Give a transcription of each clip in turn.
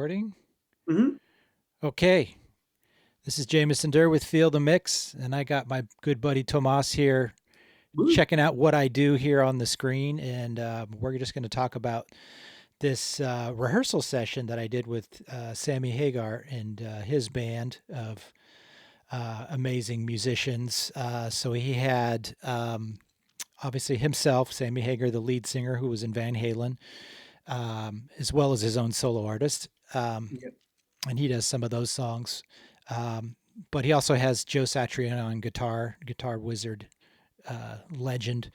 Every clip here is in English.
Recording. Hmm. Okay, this is Jameson Durr with Feel the Mix, and I got my good buddy Tomas here checking out what I do here on the screen, and we're just going to talk about this rehearsal session that I did with Sammy Hagar and his band of amazing musicians. So he had obviously himself, Sammy Hagar, the lead singer who was in Van Halen, as well as his own solo artist. Yep. And he does some of those songs. Um, but he also has Joe Satriani on guitar wizard, legend,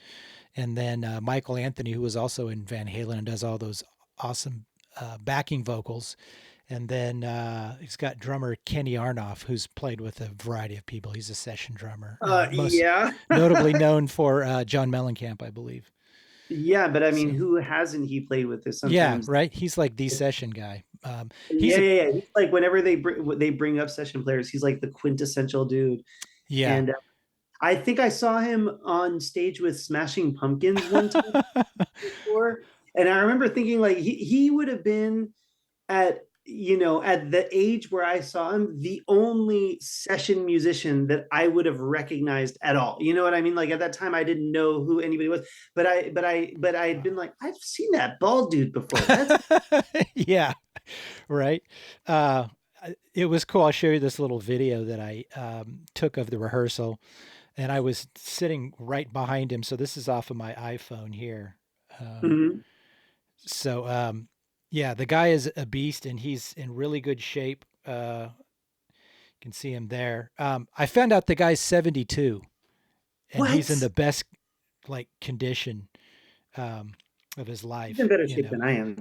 and then Michael Anthony, who was also in Van Halen and does all those awesome backing vocals. And then he's got drummer Kenny Arnoff, who's played with a variety of people. He's a session drummer, most Yeah. notably known for John Mellencamp, I believe. Yeah, but I mean, So who hasn't he played with this yeah, sometimes? right. He's like the session guy. He's Yeah, a yeah, yeah. He's like whenever they bring up session players, he's like the quintessential dude. yeah. And I think I saw him on stage with Smashing Pumpkins one time before, and I remember thinking like he would have been at at the age where I saw him, the only session musician that I would have recognized at all. You know what I mean? Like at that time, I didn't know who anybody was, but I had been like, I've seen that bald dude before. That's Yeah, right. Uh, it was cool. I'll show you this little video that I took of the rehearsal, and I was sitting right behind him. So this is off of my iPhone here. Um, Mhm. so yeah, the guy is a beast, and he's in really good shape. You can see him there. I found out the guy's 72, and he's in What? the best like condition um, of his He's in life. better You shape know, than I am.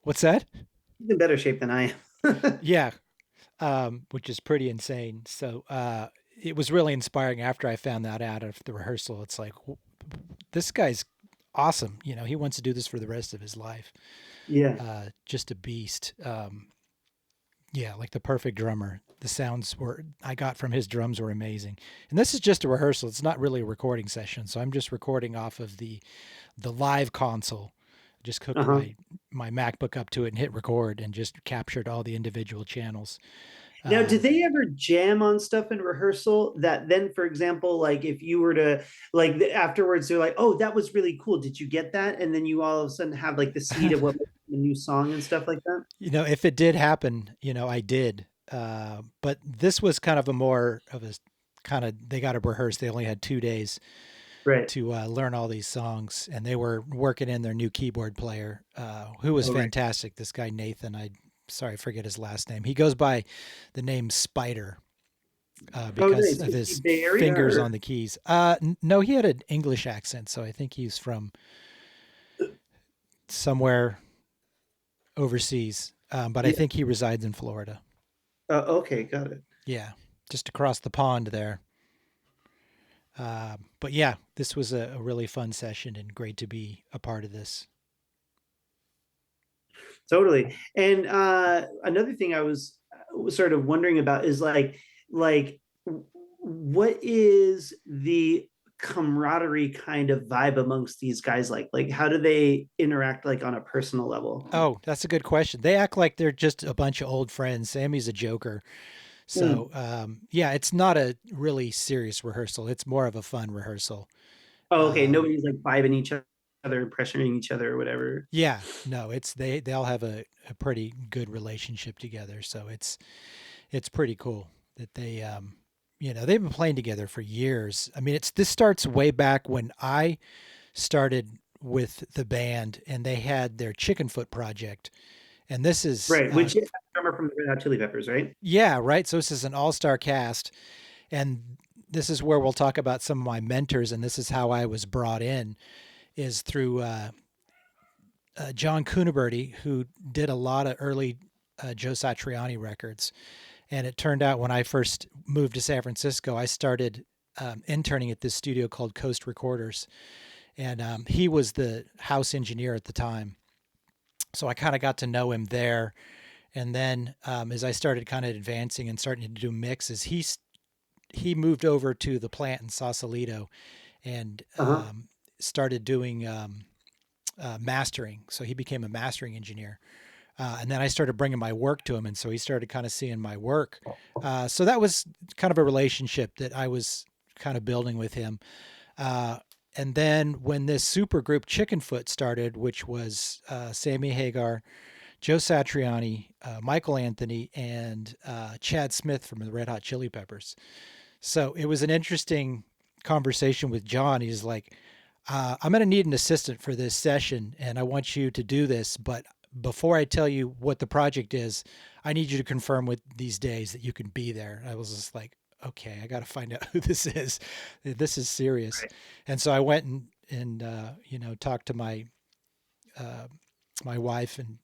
what's that? He's in better shape than I am. Yeah, which is pretty insane. So it was really inspiring after I found that out of the rehearsal. It's like, this guy's awesome. You know, he wants to do this for the rest of his life. Yeah. Just a beast. Yeah, like the perfect drummer. The sounds were I got from his drums were amazing. And this is just a rehearsal. It's not really a recording session. So I'm just recording off of the live console. Just hooked Uh-huh. my MacBook up to it and hit record and just captured all the individual channels. Now, did Um, they ever jam on stuff in rehearsal that then, for example, like if you were to afterwards, they're like, "Oh, that was really cool. Did you get that?" And then you all of a sudden have like the seed of what the new song and stuff like that. if it did happen, I did. But this was kind of a more of a kind of they got to rehearse. They only had 2 days Right. to learn all these songs, and they were working in their new keyboard player, who was Oh, right. fantastic. This guy Nathan, I forget his last name. He goes by the name Spider Oh, because nice. of Is he his Bay Area fingers or? on the keys. No, he had an English accent, so I think he's from somewhere overseas. But I Yeah. think he resides in Florida. Okay, got it. Yeah, just across the pond there. But yeah, this was a really fun session and great to be a part of this. Totally. And another thing I was sort of wondering about is like what is the camaraderie kind of vibe amongst these guys like? Like how do they interact like on a personal level? Oh, that's a good question. They act like they're just a bunch of old friends. Sammy's a joker. Hmm. So, yeah, it's not a really serious rehearsal. It's more of a fun rehearsal. Oh, okay. Um, Nobody's like vibing each other, pressuring each other or whatever. yeah, no, they all have a pretty good relationship together. So it's pretty cool that they've been playing together for years. I mean, this starts way back when I started with the band and they had their Chicken Foot project. And this is, Right. Which is drummer from the Red Hot Chili Peppers, right? yeah, right. So this is an all star cast. And this is where we'll talk about some of my mentors. And this is how I was brought in is through John Cuniberti, who did a lot of early Joe Satriani records. And it turned out when I first moved to San Francisco, I started interning at this studio called Coast Recorders. And he was the house engineer at the time. So I kind of got to know him there. And then as I started kind of advancing and starting to do mixes, he moved over to the plant in Sausalito and Uh-huh. started doing mastering. So he became a mastering engineer. And then I started bringing my work to him, and so he started kind of seeing my work. So that was kind of a relationship that I was kind of building with him. Uh, and then when this super group Chickenfoot started, which was Sammy Hagar, Joe Satriani, Michael Anthony, and Chad Smith from the Red Hot Chili Peppers. So it was an interesting conversation with John. He's like, I'm going to need an assistant for this session, and I want you to do this. But before I tell you what the project is, I need you to confirm with these days that you can be there. I was just like, okay, I got to find out who this is. This is serious. Right. And so I went and talked to uh, my wife and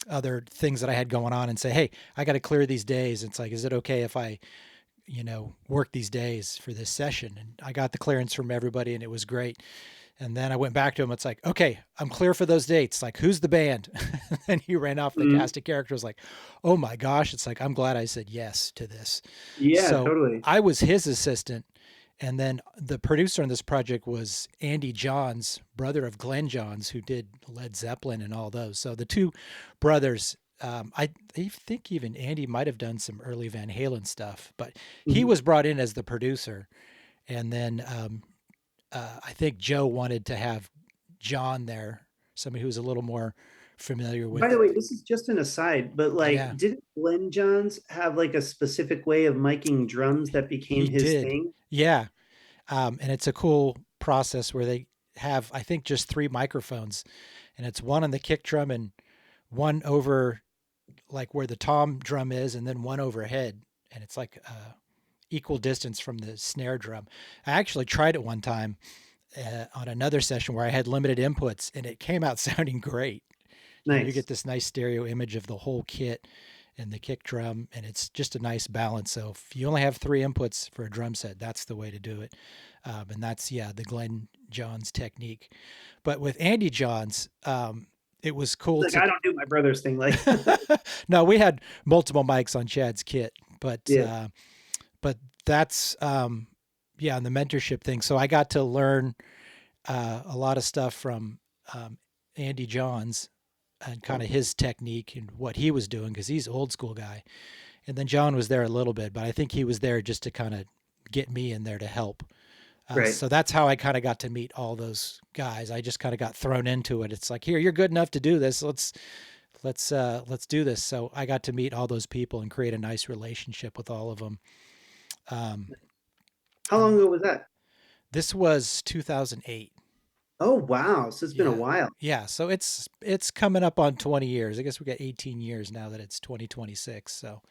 other things that I had going on and say, hey, I got to clear these days. It's like, is it okay if I work these days for this session? And I got the clearance from everybody and it was great. And then I went back to him. It's like, okay, I'm clear for those dates. Like, who's the band? And he ran off the Mhm. cast of characters. Like, oh my gosh. It's like, I'm glad I said yes to this. Yeah, So totally. I was his assistant. And then the producer on this project was Andy Johns, brother of Glenn Johns, who did Led Zeppelin and all those. So the two brothers, I think even Andy might have done some early Van Halen stuff, but he Mhm. was brought in as the producer. And then I think Joe wanted to have John there, somebody who's a little more familiar By with. the way, this is just an aside, but Yeah, like, didn't Glenn Johns have like a specific way of miking drums that he became his did. thing? Yeah. And it's a cool process where they have, I think, just three microphones, and it's one on the kick drum and one over like where the tom drum is, and then one overhead, and it's like equal distance from the snare drum. I actually tried it one time on another session where I had limited inputs, and it came out sounding great. You get Nice. this nice stereo image of the whole kit and the kick drum, and it's just a nice balance. So if you only have three inputs for a drum set, that's the way to do it. And that's, yeah, the Glenn Johns technique. But with Andy Johns, it was He's cool like, to. I don't do my brother's thing. Like, No, we had multiple mics on Chad's kit, yeah. but that's yeah, on the mentorship thing. So I got to learn a lot of stuff from Andy Johns and kind of his technique and what he was doing because he's an old school guy. And then John was there a little bit, but I think he was there just to kind of get me in there to help. Right. So that's how I kind of got to meet all those guys. I just kind of got thrown into it. It's like, here, you're good enough to do this. Let's do this. So I got to meet all those people and create a nice relationship with all of them. Um, How long and ago was that? this was 2008. Oh, wow. So it's been a Yeah. while. Yeah, so it's coming up on 20 years. I guess we got 18 years now that it's 2026. So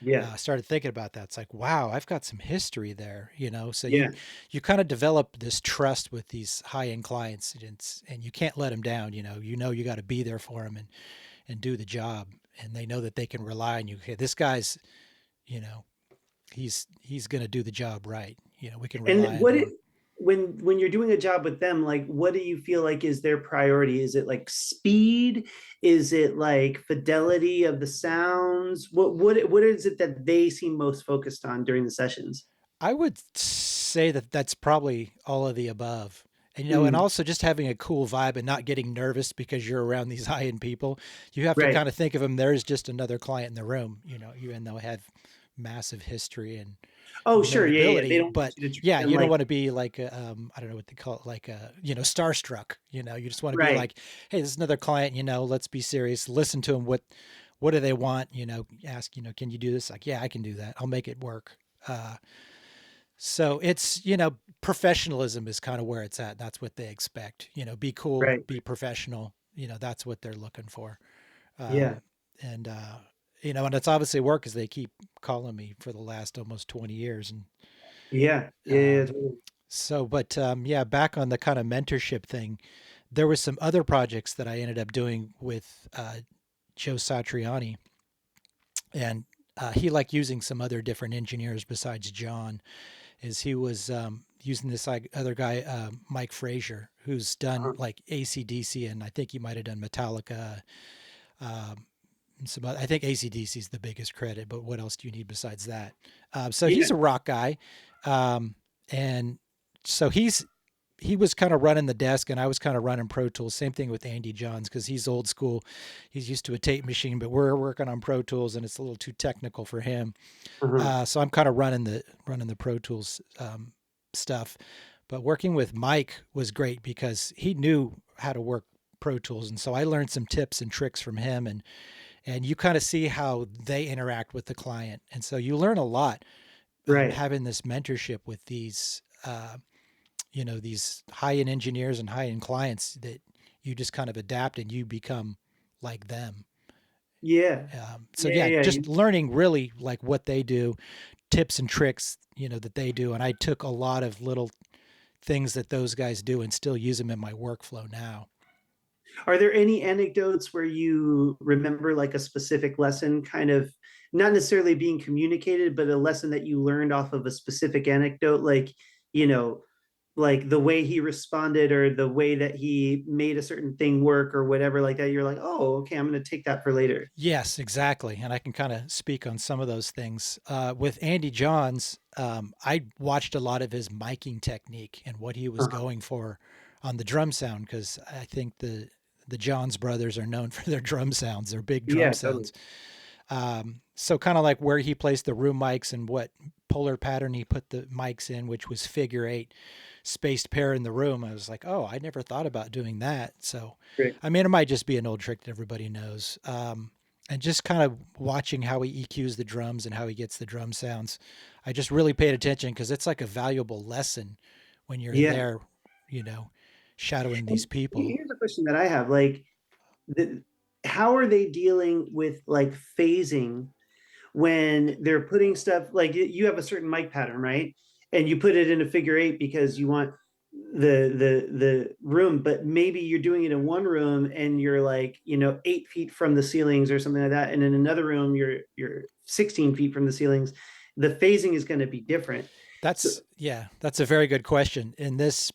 Yeah. I started thinking about that. It's like, wow, I've got some history there, you know. So Yeah. you kind of develop this trust with these high end clients, and you can't let them down. You got to be there for them and do the job, and they know that they can rely on you. Okay, this guy's, you know, he's going to do the job right. We can rely And on what him. it, when you're doing a job with them, like, what do you feel like is their priority? Is it like speed? Is it like fidelity of the sounds? What is it that they seem most focused on during the sessions? I would say that that's probably all of the above. And Mm, also just having a cool vibe and not getting nervous because you're around these high end people. You have to right. kind of think of them. There's just another client in the room, even though they have massive history and Oh, sure. Yeah, yeah. They notability. don't want But you to treat yeah, them you don't like, want to be like, I don't know what they call it, like, starstruck. You just want to be right. like, hey, this is another client. Let's be serious. Listen to them. What do they want? Ask. Can you do this? Like, yeah, I can do that. I'll make it work. So it's, professionalism is kind of where it's at. That's what they expect. Be cool, Right. be professional. That's what they're looking for. Yeah. Um, and and it's obviously work because they keep calling me for the last almost 20 years. And Yeah. Yeah. Yeah, um, totally. but yeah, back on the kind of mentorship thing, there was some other projects that I ended up doing with Joe Satriani, and he liked using some other different engineers besides John. Is he was using this like other guy, Mike Frazier, who's done Uh-huh. like ACDC, and I think he might have done Metallica. Um, I think ACDC is the biggest credit, but what else do you need besides that? So Yeah. he's a rock guy, um, and so he's he was kind of running the desk and I was kind of running Pro Tools. Same thing with Andy Johns because he's old school. He's used to a tape machine, but we're working on Pro Tools and it's a little too technical for him. Uh-huh. So I'm kind of running the Pro Tools stuff. But working with Mike was great because he knew how to work Pro Tools, and so I learned some tips and tricks from him, and you kind of see how they interact with the client, and so you learn a lot Right. having this mentorship with these these high end engineers and high end clients that you just kind of adapt and you become like them. Yeah. So Yeah. yeah, Yeah. just learning really like what they do, tips and tricks, that they do. And I took a lot of little things that those guys do and still use them in my workflow now. Are there any anecdotes where you remember like a specific lesson, kind of not necessarily being communicated, but a lesson that you learned off of a specific anecdote, like, you know, like the way he responded or the way that he made a certain thing work or whatever like that? You're like, oh, okay, I'm going to take that for later. Yes, exactly. And I can kind of speak on some of those things. With Andy Johns, I watched a lot of his miking technique and what he was Uh-huh. going for on the drum sound because I think the Johns brothers are known for their drum sounds, their big drum Yeah, totally. sounds. So kind of like where he placed the room mics and what polar pattern he put the mics in, which was figure eight spaced pair in the room. I was like, oh, I never thought about doing that. So, Great. I mean, it might just be an old trick that everybody knows. And just kind of watching how he EQs the drums and how he gets the drum sounds. I just really paid attention because it's like a valuable lesson when you're Yeah. there, you know, shadowing these And people. here's a question that I have, like, the, how are they dealing with like phasing when they're putting stuff, like you have a certain mic pattern, right? And you put it in a figure eight because you want the room, but maybe you're doing it in one room and you're like, 8 feet from the ceilings or something like that, and in another room you're 16 feet from the ceilings. The phasing is going to be different. So That's a very good question. In this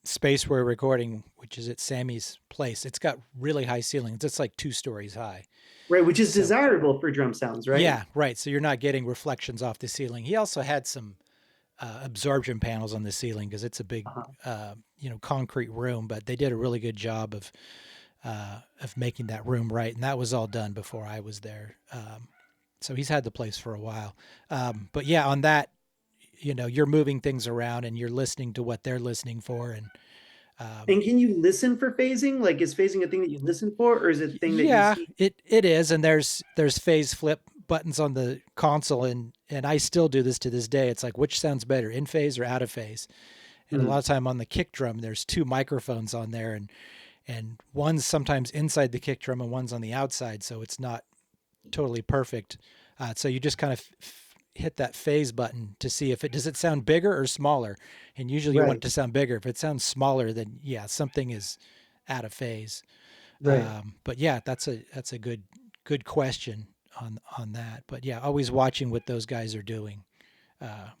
space we're recording, which is at Sammy's place, it's got really high ceilings. It's like 2 stories high. right, which is So desirable for drum sounds, right? yeah, right. So you're not getting reflections off the ceiling. He also had some absorption panels on the ceiling because it's a big, Uh-huh. concrete room. But they did a really good job of making that room right, and that was all done before I was there. So he's had the place for a while. But yeah, on that, you're moving things around and you're listening to what they're listening for, and um, And can you listen for phasing? Like, is phasing a thing that you listen for, or is it a thing that you yeah, see? it is, and there's phase flip buttons on the console, and I still do this to this day. It's like which sounds better, in phase or out of phase. And a lot Mhm. of time on the kick drum, there's two microphones on there, and one's sometimes inside the kick drum and one's on the outside, so it's not totally perfect. So you just kind of hit that phase button to see if it does it sound bigger or smaller, and usually you want it Right, to sound bigger. If it sounds smaller, then yeah, something is out of phase. right. But yeah, that's a good question on that. But yeah, always watching what those guys are doing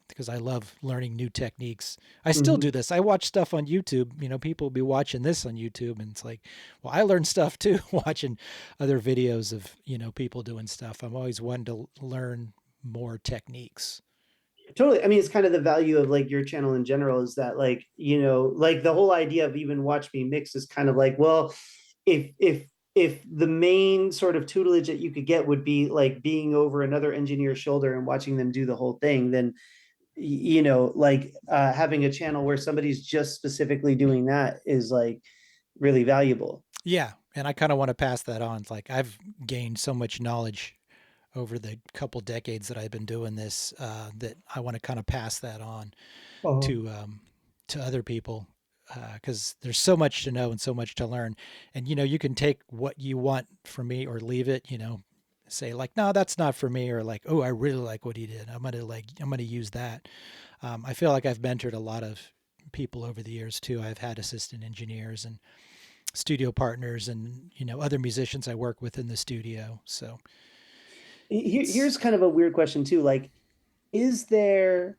because I love learning new techniques. I still Mhm. do this. I watch stuff on YouTube. People will be watching this on YouTube, and it's like, well, I learn stuff too watching other videos of people doing stuff. I'm always wanting to learn more techniques. Totally. I mean, it's kind of the value of like your channel in general is that, like, like the whole idea of even watch me mix is kind of like, well, if the main sort of tutelage that you could get would be like being over another engineer's shoulder and watching them do the whole thing, then like having a channel where somebody's just specifically doing that is like really valuable. Yeah, and I kind of want to pass that on. It's like I've gained so much knowledge over the couple decades that I've been doing this that I want to kind of pass that on Oh. to other people because there's so much to know and so much to learn. And you can take what you want from me or leave it. Say like, no, that's not for me, or like, oh, I really like what he did. I'm gonna use that. I feel like I've mentored a lot of people over the years too. I've had assistant engineers and studio partners and other musicians I work with in the studio. So it's Here's kind of a weird question too. Like, is there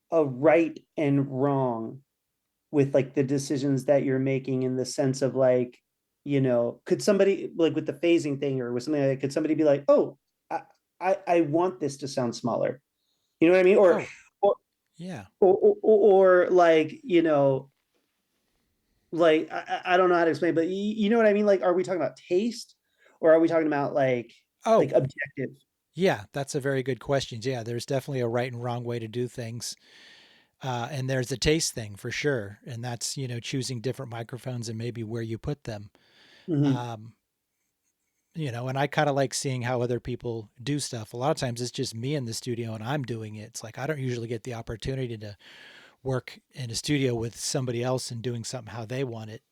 a right and wrong with like the decisions that you're making, in the sense of like, could somebody, like with the phasing thing or with something like that, could somebody be like, oh, I want this to sound smaller? You know what I mean? oh Or yeah. or like, like I don't know how to explain, but you know what I mean? Like, are we talking about taste or are we talking about like Oh, objective? yeah, that's a very good question. Yeah, there's definitely a right and wrong way to do things. And there's a taste thing for sure. And that's, choosing different microphones and maybe where you put them. Hmm. Um, and I kind of like seeing how other people do stuff. A lot of times it's just me in the studio and I'm doing it. It's like I don't usually get the opportunity to work in a studio with somebody else and doing something how they want it.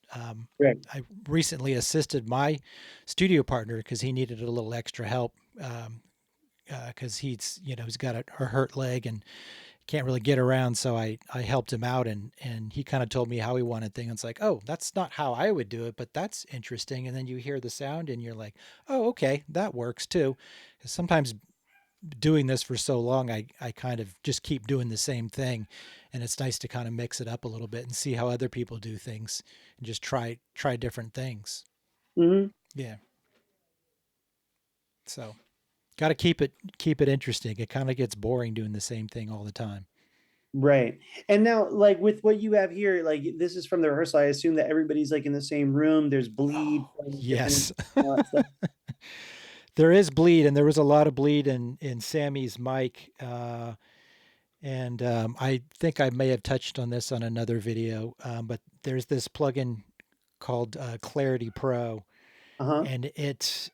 Right. I recently assisted my studio partner because he needed a little extra help because he's got a hurt leg and can't really get around. So I helped him out and he kind of told me how he wanted things. It's like, oh, that's not how I would do it, but that's interesting. And then you hear the sound and you're like, oh, okay, that works too. 'Cause sometimes doing this for so long, I kind of just keep doing the same thing. And it's nice to kind of mix it up a little bit and see how other people do things and just try different things. Hmm. Yeah. So got to keep it interesting. It kind of gets boring doing the same thing all the time. Right. And now, like with what you have here, like this is from the rehearsal. I assume that everybody's like in the same room. There's bleed Oh, from different yes. all that stuff. There is bleed, and there was a lot of bleed in Sammy's mic. And I think I may have touched on this on another video, but there's this plugin called Clarity Pro, Uh-huh. and it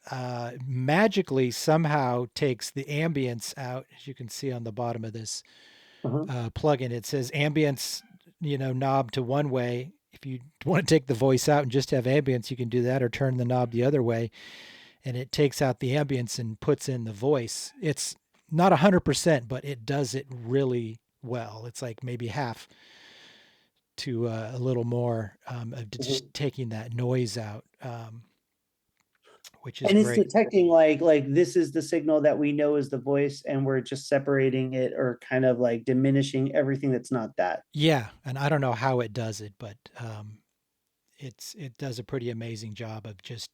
magically somehow takes the ambience out. As you can see on the bottom of this Uh-huh. plugin, it says ambience, knob to one way. If you want to take the voice out and just have ambience, you can do that, or turn the knob the other way, and it takes out the ambience and puts in the voice. It's not 100%, but it does it really well. It's like maybe half to a little more of Uh-huh. just taking that noise out, which is And it's great. detecting like this is the signal that we know is the voice, and we're just separating it or kind of like diminishing everything that's not that. Yeah, and I don't know how it does it, but it does a pretty amazing job of just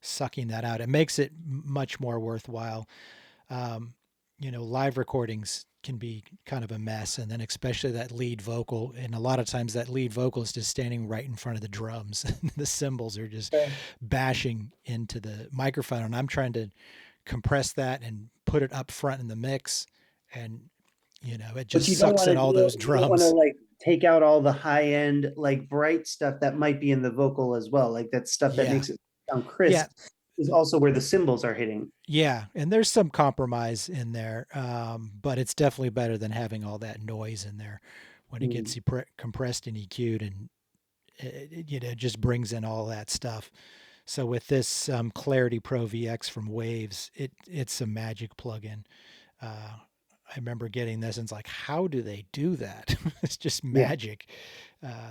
sucking that out. It makes it much more worthwhile. Um, live recordings can be kind of a mess, and then especially that lead vocal. And a lot of times that lead vocal is just standing right in front of the drums. The cymbals are just Okay. bashing into the microphone, and I'm trying to compress that and put it up front in the mix, and it But just sucks in all those you don't want to drums. like take out all the high end, like bright stuff that might be in the vocal as well. Like that stuff that Yeah, makes it sound yeah, crisp is also where the cymbals are hitting. yeah. And there's some compromise in there, but it's definitely better than having all that noise in there when it gets Mm. compressed and EQ'd, and it just brings in all that stuff. So with this Clarity Pro VX from Waves, it's a magic plugin. I remember getting this and it's like, how do they do that? It's just Yeah. magic.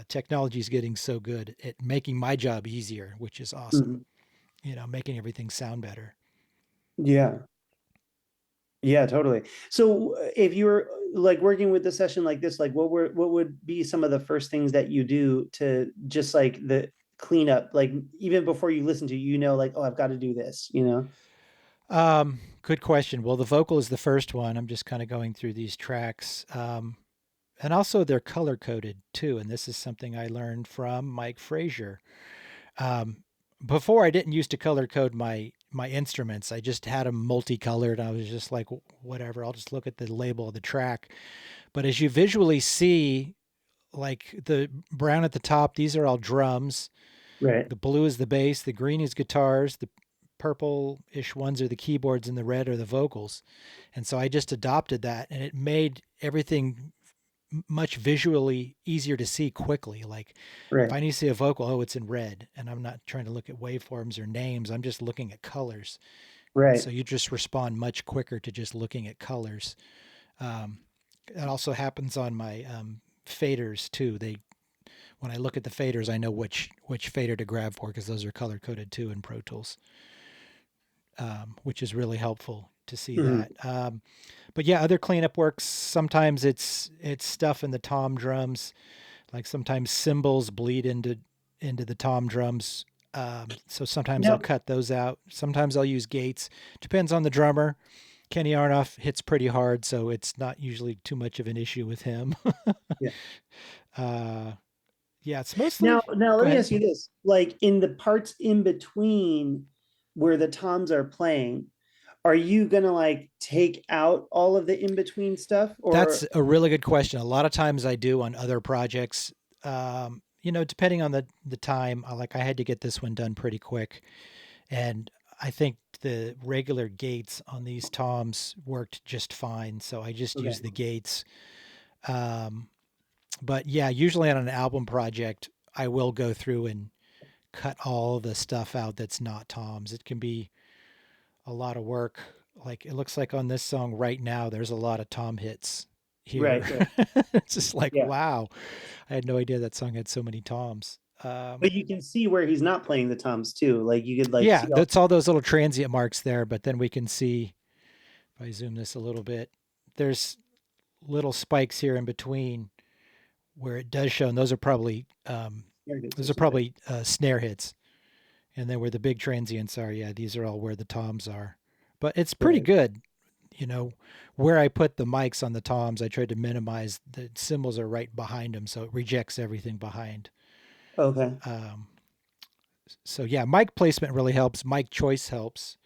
Technology is getting so good at making my job easier, which is awesome. Mhm. Making everything sound better. Yeah. Yeah, totally. So if you're like working with a session like this, like what would be some of the first things that you do to just like the cleanup, like even before you listen to, like, oh, I've got to do this, you know? Good question. Well, the vocal is the first one. I'm just kind of going through these tracks. And also they're color coded too. And this is something I learned from Mike Frazier. Um, Before I didn't used to color code my instruments. I just had them multicolored. I was just like, whatever. I'll just look at the label of the track. But as you visually see, like the brown at the top, these are all drums. Right. The blue is the bass. The green is guitars. The purple-ish ones are the keyboards, and the red are the vocals. And so I just adopted that, and it made everything much visually easier to see quickly. Like if Right. I need to see a vocal, oh, it's in red, and I'm not trying to look at waveforms or names. I'm just looking at colors. And Right. so you just respond much quicker to just looking at colors. Um, it also happens on my faders too. They When I look at the faders, I know which fader to grab for because those are color coded too in Pro Tools, which is really helpful to see Mhm. that. But yeah, other cleanup works. Sometimes it's stuff in the tom drums. Like sometimes cymbals bleed into the tom drums. So sometimes I'll Now, cut those out. Sometimes I'll use gates. Depends on the drummer. Kenny Arnoff hits pretty hard, so it's not usually too much of an issue with him. yeah. uh, Yeah, it's Now, mostly. now Go let me ahead. ask you this: like in the parts in between where the toms are playing, are you gonna like take out all of the in between stuff, That's or a really good question. A lot of times I do on other projects. Depending on the time, like I had to get this one done pretty quick, and I think the regular gates on these toms worked just fine. So I just okay, used the gates. Um, but yeah, usually on an album project, I will go through and cut all the stuff out that's not toms. It can be a lot of work. Like it looks like on this song right now, there's a lot of tom hits here. right, right, It's just like, yeah. wow, I had no idea that song had so many toms. But you can see where he's not playing the toms too. Like you could like Yeah, see all. that's all those little transient marks there. But then we can see, if I zoom this a little bit, there's little spikes here in between where it does show, and There it is or those are something. probably snare hits. And then where the big transients are, yeah, these are all where the toms are. But it's pretty Right. good. You know, where I put the mics on the toms, I tried to minimize the cymbals are right behind them, so it rejects everything behind. Okay. Um, so yeah, mic placement really helps. Mic choice helps.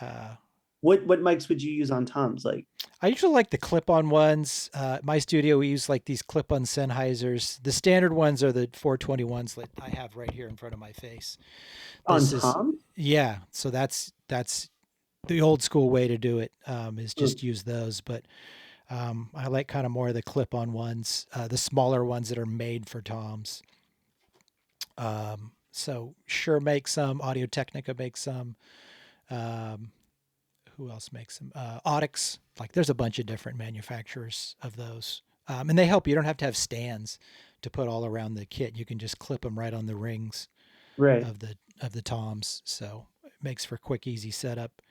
Uh, What mics would you use on toms? Like I usually like the clip-on ones. My studio, we use like these clip-on Sennheisers. The standard ones are the 421s that I have right here in front of my face. on This is, toms? yeah. So that's the old school way to do it. Is Hmm. just use those. But I like kind of more of the clip-on ones, the smaller ones that are made for toms. So Shure makes some. Audio Technica makes some. Um, who else makes them? Audix. Like there's a bunch of different manufacturers of those, and they help. You don't have to have stands to put all around the kit. You can just clip them right on the rings Right. of the toms. So it makes for quick, easy setup,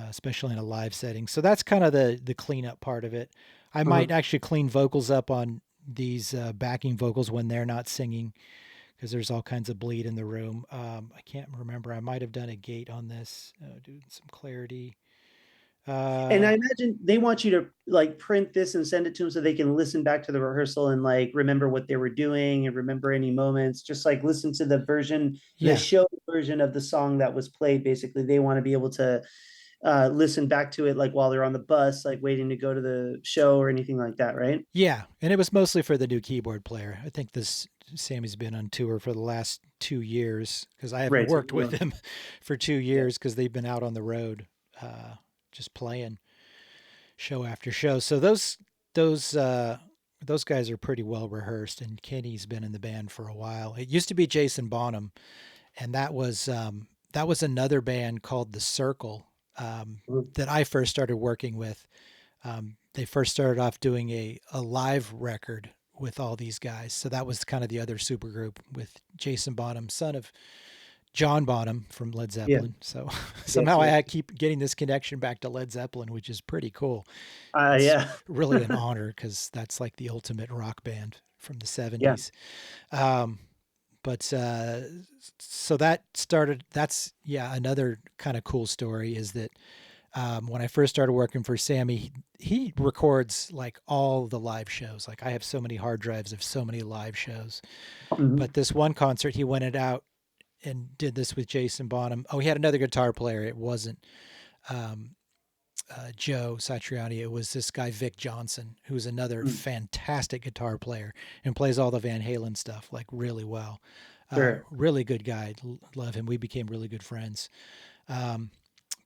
especially in a live setting. So that's kind of the cleanup part of it. I Uh-huh. might actually clean vocals up on these backing vocals when they're not singing because there's all kinds of bleed in the room. I can't remember. I might have done a gate on this, doing some clarity. And Uh, I imagine they want you to like print this and send it to them so they can listen back to the rehearsal and like remember what they were doing and remember any moments. Just like listen to the version, the yeah, show version of the song that was played. Basically, they want to be able to listen back to it like while they're on the bus, like waiting to go to the show or anything like that, right? yeah, and it was mostly for the new keyboard player. I think this Sammy's been on tour for the last 2 years because I haven't Right. So worked with him for two yeah. years because they've been out on the road, just playing show after show. So those those guys are pretty well rehearsed, and Kenny's been in the band for a while. It used to be Jason Bonham, and that was another band called The Circle Mhm. that I first started working with. They first started off doing a live record with all these guys. So that was kind of the other super group with Jason Bonham, son of John Bonham from Led Yeah. Zeppelin. So Yes. somehow Yes. I keep getting this connection back to Led Zeppelin, which is pretty cool. It's Yeah. really an honor because that's like the ultimate rock band from the Yeah. 70s. Um, but so that started, that's, yeah, another kind of cool story is that when I first started working for Sammy, he records like all the live shows. Like I have so many hard drives of so many live shows. But Mhm. this one concert, he went it out and did this with Jason Bonham. Oh, he had another guitar player. It wasn't um, Joe Satriani. It was this guy Vic Johnson, who's another Mhm. fantastic guitar player and plays all the Van Halen stuff like really well. Sure. Really good guy. Love him. We became really good friends. Um,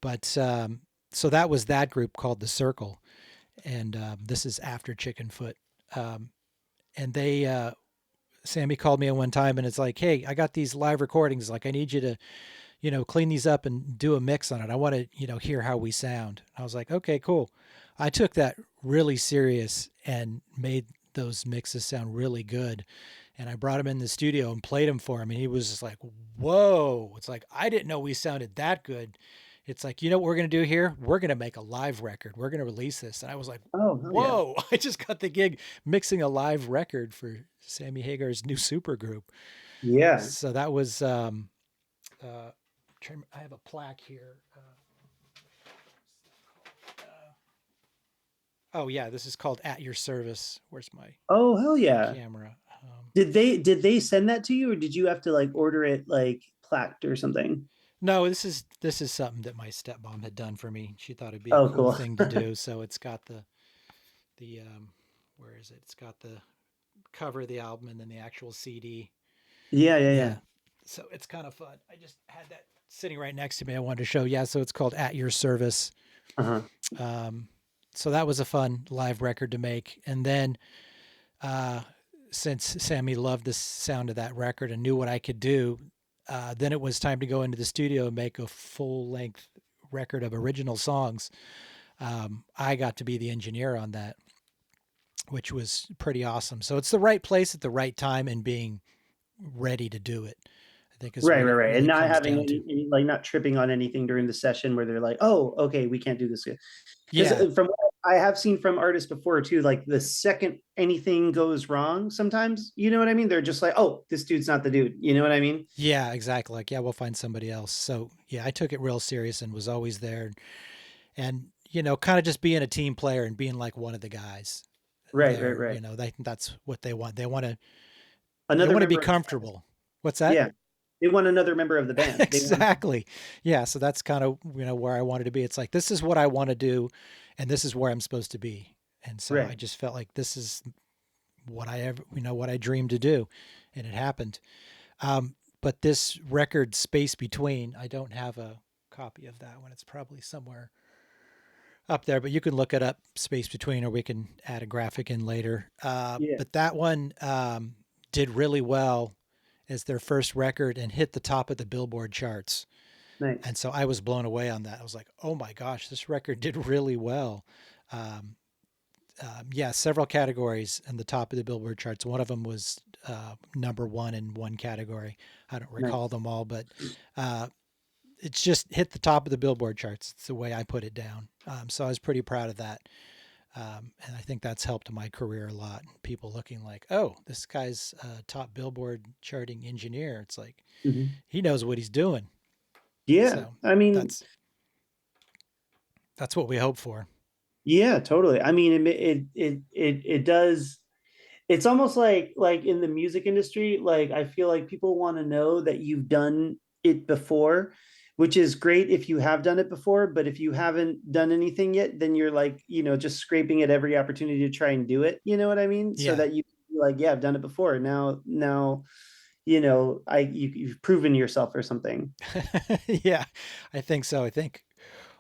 but so that was that group called The Circle, and this is after Chickenfoot. Um, and Sammy called me in one time and it's like, hey, I got these live recordings. Like, I need you to, clean these up and do a mix on it. I want to, hear how we sound. I was like, okay, cool. I took that really serious and made those mixes sound really good. And I brought him in the studio and played them for him. And he was just like, whoa. It's like, I didn't know we sounded that good. It's like, you know what we're going to do here? We're going to make a live record. We're going to release this. And I was like, Oh, hell yeah. whoa. I just got the gig mixing a live record for Sammy Hagar's new supergroup. Yeah. So that was, uh, I have a plaque here. Oh, yeah, this is called At Your Service. Where's my Oh, hell yeah. camera? Did they send that to you, or did you have to like order it like plaqued or something? No, this is something that my stepmom had done for me. She thought it'd be a Oh, cool cool. thing to do. So it's got the where is it? It's got the cover of the album and then the actual CD. Yeah, yeah, Yeah. yeah. So it's kind of fun. I just had that sitting right next to me. I wanted to show. Yeah. So it's called At Your Service. Uh-huh. Um, so that was a fun live record to make. And then uh, since Sammy loved the sound of that record and knew what I could do, then it was time to go into the studio and make a full length record of original songs. I got to be the engineer on that, which was pretty awesome. So it's the right place at the right time and being ready to do it. I think is Right, what right, it right. And really not comes having down to. like not tripping on anything during the session where they're like, "Oh, okay, we can't do this." Because Yeah, from what I have seen from artists before too, like the second anything goes wrong, sometimes, you know what I mean? They're just like, "Oh, this dude's not the dude." You know what I mean? yeah, exactly. Like, yeah, we'll find somebody else. So yeah, I took it real serious and was always there, and kind of just being a team player and being like one of the guys Right, right, there. right. That's what they want. They Another want to be member of the band. comfortable. What's that? Yeah. They want another member of the band. They want Exactly. Yeah. So that's kind of where I wanted to be. It's like this is what I want to do, and this is where I'm supposed to be. And so I right. just felt like this is what I ever what I dreamed to do, and it happened. But this record, Space Between, I don't have a copy of that one. It's probably somewhere up there, but you can look it up, Space Between, or we can add a graphic in later. Yeah. But that one did really well as their first record and hit the top of the Billboard charts. And Nice. so I was blown away on that. I was like, oh my gosh, this record did really well. Um, yeah, several categories in the top of the Billboard charts. One of them was number one in one category. I don't recall Nice. them all, but uh, it's just hit the top of the Billboard charts. It's the way I put it down. So I was pretty proud of that. And I think that's helped my career a lot. People looking like, oh, this guy's a top Billboard charting engineer. It's like Mhm. he knows what he's doing. Yeah. So I mean, that's that's what we hope for. yeah, totally. I mean, it does. It's almost like in the music industry, like I feel like people want to know that you've done it before, which is great if you have done it before, but if you haven't done anything yet, then you're like, just scraping at every opportunity to try and do it. You know what I mean? So Yeah. that you like, yeah, I've done it before. Now, you've proven yourself or something. Yeah, I think so. I think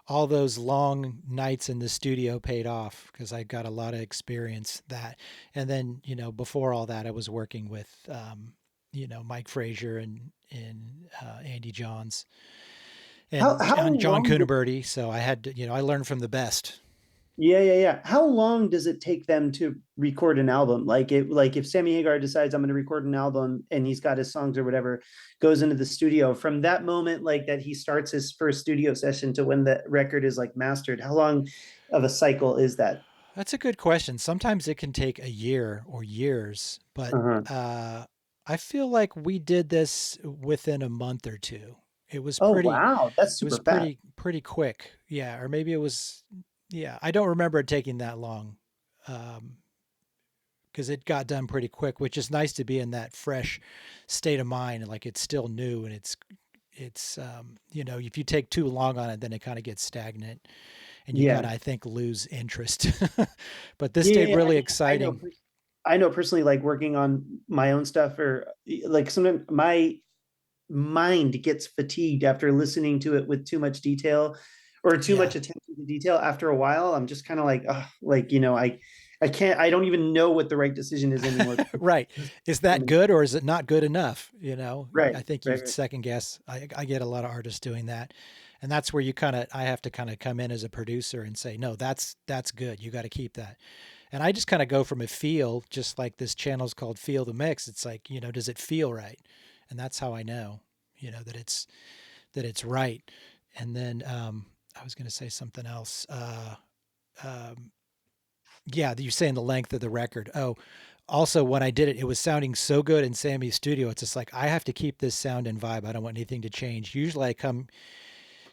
all those long nights in the studio paid off because I got a lot of experience that. And then, before all that, I was working with, Mike Frazier and Andy Johns How and how John long Coonaberty. So I had to, I learned from the best. Yeah, yeah, yeah. How long does it take them to record an album? Like if Sammy Hagar decides I'm going to record an album and he's got his songs or whatever, goes into the studio from that moment, like that he starts his first studio session to when the record is like mastered. How long of a cycle is that? That's a good question. Sometimes it can take a year or years, but Uh-huh. uh, I feel like we did this within a month or two. It was Oh pretty, wow, that's it was super fast. pretty quick. Yeah, or maybe it was, yeah. I don't remember it taking that long, because it got done pretty quick, which is nice to be in that fresh state of mind. Like it's still new and it's if you take too long on it, then it kind of gets stagnant and you kind Yeah. of I think lose interest. But this Yeah, yeah, stayed yeah. really I know. exciting. I know personally, like working on my own stuff, or like sometimes my mind gets fatigued after listening to it with too much detail or too Yeah. much attention to detail. After a while, I'm just kind of like, like I can't. I don't even know what the right decision is anymore. Right. Is that good or is it not good enough? Right, I think you right, right. second guess. I get a lot of artists doing that. And that's where I have to kind of come in as a producer and say, no, that's good. You got to keep that. And I just kind of go from a feel, just like this channel's called Feel the Mix. It's like, does it feel right? And that's how I know, that it's right. And then I was going to say something else. Um, yeah, you're saying the length of the record. Oh, also when I did it, it was sounding so good in Sammy's studio. It's just like I have to keep this sound and vibe. I don't want anything to change. Usually I come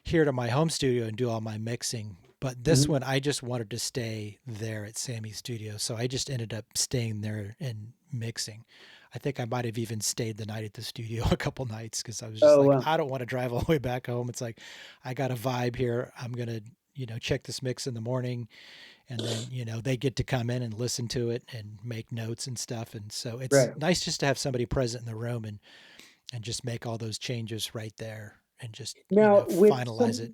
here to my home studio and do all my mixing, but this Mhm. one I just wanted to stay there at Sammy's studio, so I just ended up staying there and mixing. I think I might have even stayed the night at the studio a couple nights because I was just Oh, like, wow. I don't want to drive all the way back home. It's like, I got a vibe here. I'm going to, check this mix in the morning, and then, they get to come in and listen to it and make notes and stuff. And so it's Right. nice just to have somebody present in the room and just make all those changes right there and just, Now, with finalize it. some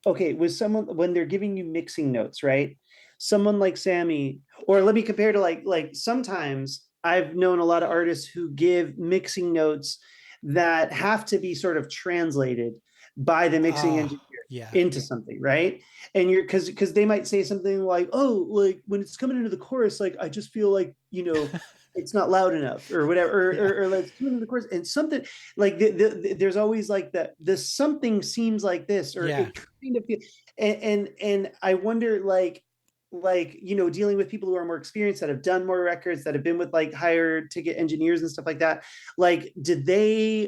okay, with someone when they're giving you mixing notes, right? Someone like Sammy, or let me compare to like sometimes I've known a lot of artists who give mixing notes that have to be sort of translated by the mixing Ah, engineer yeah. into something, right? And you're because they might say something like, "Oh, like when it's coming into the chorus, like I just feel like it's not loud enough or whatever, Yeah. or like it's coming into the chorus and something like there's always like the something seems like this or Yeah. it kind of feels and I wonder dealing with people who are more experienced that have done more records that have been with like higher ticket engineers and stuff like that, like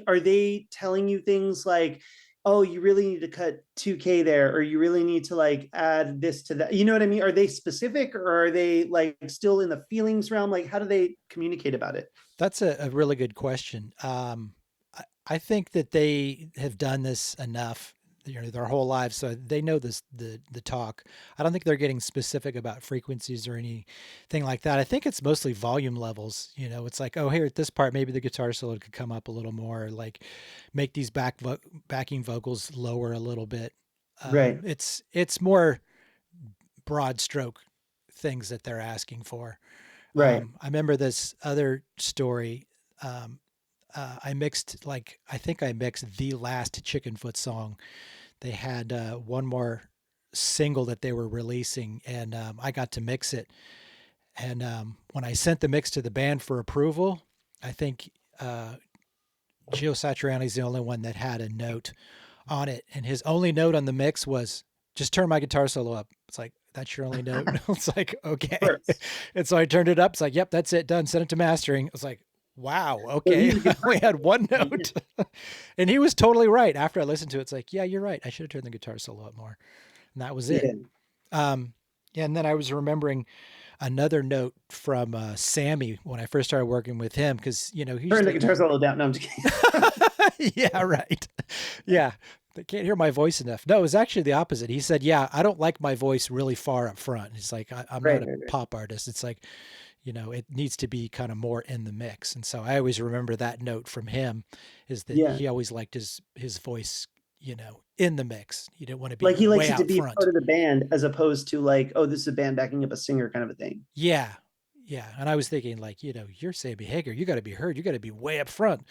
are they telling you things like, oh, you really need to cut 2K there, or you really need to like add this to that, you know what I mean? Are they specific, or are they like still in the feelings realm? Like how do they communicate about it? That's a really good question. I think that they have done this enough, their whole lives, so they know the talk. I don't think they're getting specific about frequencies or anything like that. I think it's mostly volume levels. It's like, oh, here at this part, maybe the guitar solo could come up a little more, like make these backing vocals lower a little bit. Right. It's more broad stroke things that they're asking for. Right. I remember this other story. Um, I mixed I think I mixed the last Chickenfoot song. They had one more single that they were releasing, and I got to mix it. And when I sent the mix to the band for approval, I think Gio Satriani's the only one that had a note on it, and his only note on the mix was just turn my guitar solo up. It's like, that's your only note. It's like, Of okay. course. And so I turned it up. It's like, yep, that's it, done. Sent it to mastering. I was like, wow, So okay. he's a guitar We had one player. note. And he was totally right. After I listened to it, it's like, yeah, you're right. I should have turned the guitar solo up more. And that was it. Yeah. Um, yeah, and then I was remembering another note from Sammy when I first started working with him because, he's Turn the like, guitar solo down. No, I'm just kidding. yeah, right. Yeah. They can't hear my voice enough. No, it was actually the opposite. He said, yeah, I don't like my voice really far up front. He's like, I'm Right, not a right, right. pop artist. It's like, it needs to be kind of more in the mix. And so I always remember that note from him is that Yeah. he always liked his voice, in the mix. He didn't want to be Like he likes way it to out be a part front. of the band as opposed to like, oh, this is a band backing up a singer kind of a thing. Yeah. Yeah. And I was thinking like, you're Sammy Hagar. You got to be heard. You got to be way up front.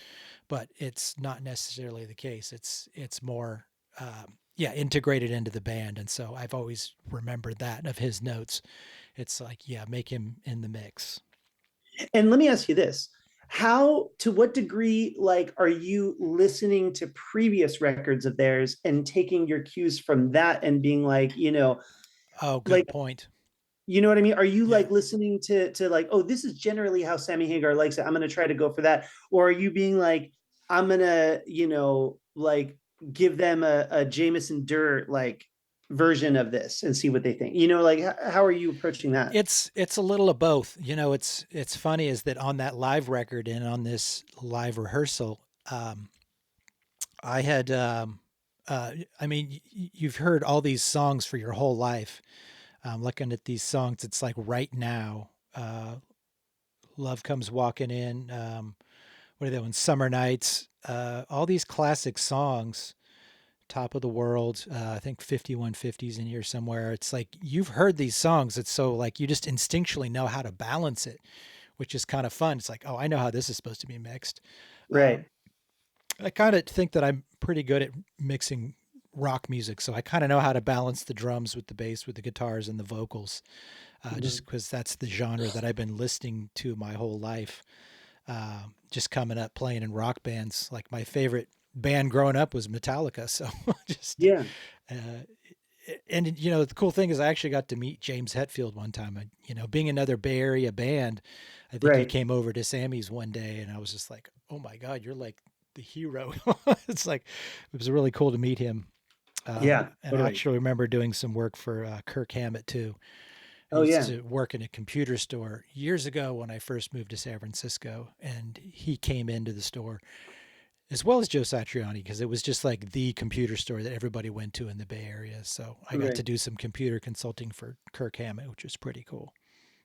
But it's not necessarily the case. It's more, yeah, integrated into the band. And so I've always remembered that of his notes. It's like, yeah, make him in the mix. And let me ask you this. How, to what degree, like, are you listening to previous records of theirs and taking your cues from that and being like, Oh, like, good point. you know what I mean? Are you Yeah. like listening to like, oh, this is generally how Sammy Hagar likes it. I'm gonna try to go for that. Or are you being like, I'm gonna, like give them a Jameson Durr like version of this and see what they think. Like how are you approaching that? It's a little of both. It's funny is that on that live record and on this live rehearsal, I had I mean, you've heard all these songs for your whole life. Looking at these songs, it's like right now, Love Comes Walking In, what are they doing? Summer Nights, all these classic songs, Top of the World, I think 5150's in here somewhere. It's like you've heard these songs. It's so like you just instinctually know how to balance it, which is kind of fun. It's like, oh, I know how this is supposed to be mixed. Right. I kind of think that I'm pretty good at mixing rock music, so I kind of know how to balance the drums with the bass, with the guitars and the vocals, Mhm. just because that's the genre that I've been listening to my whole life. Just coming up playing in rock bands, like my favorite band growing up was Metallica, so just Yeah. uh, and the cool thing is I actually got to meet James Hetfield one time. Being another Bay Area band, I think he Right. came over to Sammy's one day, and I was just like, "Oh my God, you're like the hero!" It's like it was really cool to meet him. Yeah. And I Totally. actually remember doing some work for Kirk Hammett too. I Oh used yeah. to work in a computer store years ago when I first moved to San Francisco, and he came into the store as well as Joe Satriani because it was just like the computer store that everybody went to in the Bay Area. So I got to Right. do some computer consulting for Kirk Hammett, which was pretty cool.